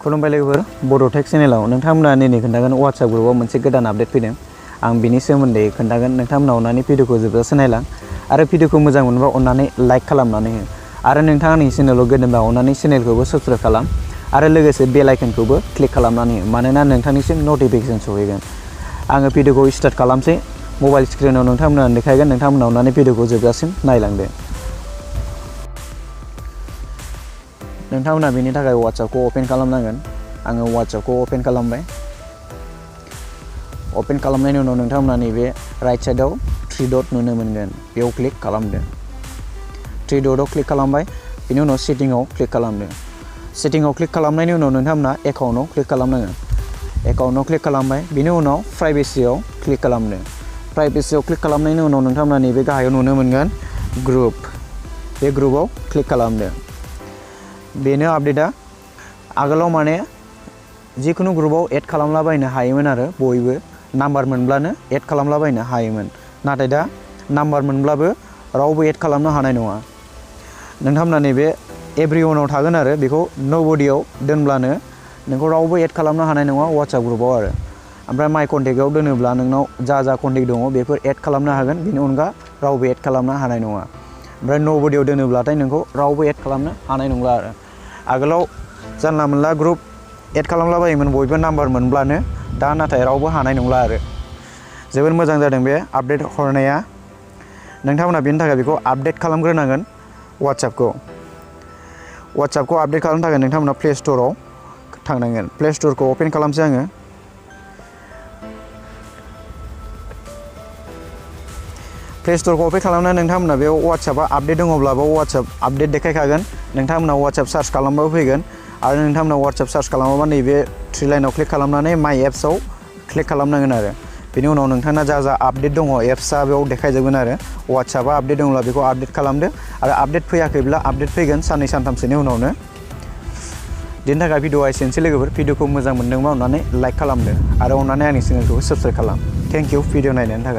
खुलुमबाय लोगोफोर बड' टेक चेनेलाव नोंथांमोना दिनै खोन्थागोन WhatsApp ग्रुपआव मोनसे गोदान आपडेट फैदों आं बिनि सोमोन्दै खोन्थागोन नोंथांमोना अननानै भिडिअखौ जोबजासे नायलां आरो भिडिअखौ मोजां मोनोबा अननानै लाइक खालामनानै हो आरो नोंथाङा आंनि चेनेलाव गोदानबा अननानै चेनेलखौबो साबस्क्राइब खालाम आरो लोगोसे बेल आइकनखौबो क्लिक खालामनानै हो मानोना नोंथांनिसिम नटिफिकेसन सहैगोन आङो भिडिअखौ स्टार्ट खालामसै मबाइल स्क्रिनाव नोंथांमोना देखायगोन नोंथांमोना अननानै भिडिअखौ जोबजासिम नायलांदो नोंथांमोना बेनि थाखाय WhatsAppखौ ओपन खालामनांगोन आङो WhatsAppखौ ओपन खालामबाय ओपन खालामनायनि उनाव नोंथांमोना नैबे राइट साइडआव 3 डट नुनो मोनगोन बेयाव क्लिक खालामदो 3 डटआव क्लिक खालामबाय बेनि उनाव सेटिंआव क्लिक खालामदो सेटिंआव क्लिक खालामनायनि उनाव नोंथांमोना एकाउन्टआव क्लिक खालामनांगोन एकाउन्टआव क्लिक खालामबाय बेनि उनाव प्राइभेसियाव क्लिक खालामदो प्राइभेसियाव क्लिक खालामनायनि उनाव नोंथांमोना नैबे गाहायाव नुनो मोनगोन ग्रुप बे ग्रुपआव क्लिक खालामदो बेनो आपडेटआ आगोलाव माने जिखुनु ग्रुपआव एड खालामलाबायनो हायोमोन आरो बयबो नाम्बार मोनब्लानो एड खालामलाबायनो हायोमोन नाथाय दा नाम्बार मोनब्लाबो रावबो एड खालामनो हानाय नङा नोंथांमोना नैबे एभ्रिवानाव थागोन आरो बेखौ नबडियाव दोनब्लानो नोंखौ रावबो एड खालामनो हानाय नङा WhatsApp ग्रुपआव आरो ओमफ्राय माइ कन्टेक्टआव दोनोब्ला नोंनाव जा कन्टेक्ट दङ बेफोर एड खालामनो हागोन बेनि अनगा रावबो एड खालामनो हानाय नङा ओमफ्राय नबडियाव दोनोब्लाथाय नोंखौ रावबो एड खालामनो हानाय नंला आरो आगोलाव जानला मोनला ग्रुप एड खालामलाबायोमोन बयबो नाम्बार मोनब्लानो दा नाथाय रावबो हानाय नंला आरो जोबोर मोजां जादों बे आपडेट हरनाया नोंथांमोना बेनि थाखाय बेखौ आपडेट खालामग्रोनांगोन WhatsAppखौ आपडेट खालामनो थाखाय नोंथांमोना प्ले स्ट'राव थांनांगोन प्ले स्ट'रखौ ओपन खालामसै आङो प्ले स्ट'रखौ ओपन खालामनानै नोंथांमोना बेयाव WhatsAppआ आपडेट दङब्लाबो WhatsApp आपडेट देखायखागोन नोंथांमोना WhatsApp सार्च खालामबाबो फैगोन आरो नोंथांमोना WhatsApp सार्च खालामाबा नैबे 3 लाइनाव क्लिक खालामनानै माइ एप्सआव क्लिक खालामनांगोन आरो बेनि उनाव नोंथांना जा आपडेट दङ एप्सआ बेयाव देखायजोबगोन आरो WhatsAppआ आपडेट दङब्ला बेखौ आपडेट खालामदो आरो आपडेट फैयाखैब्ला आपडेट फैगोन साननै सानथामसोनि उनावनो बेनि थाखाय भिडिअआ एसेनोसै लोगोफोर भिडिअखौ मोजां मोनदोंबा अननानै लाइक खालामदो आरो अननानै आंनि चेनेलखौ साबस्क्राइब खालाम थेंक इउ भिडिअ नायनायनि थाखाय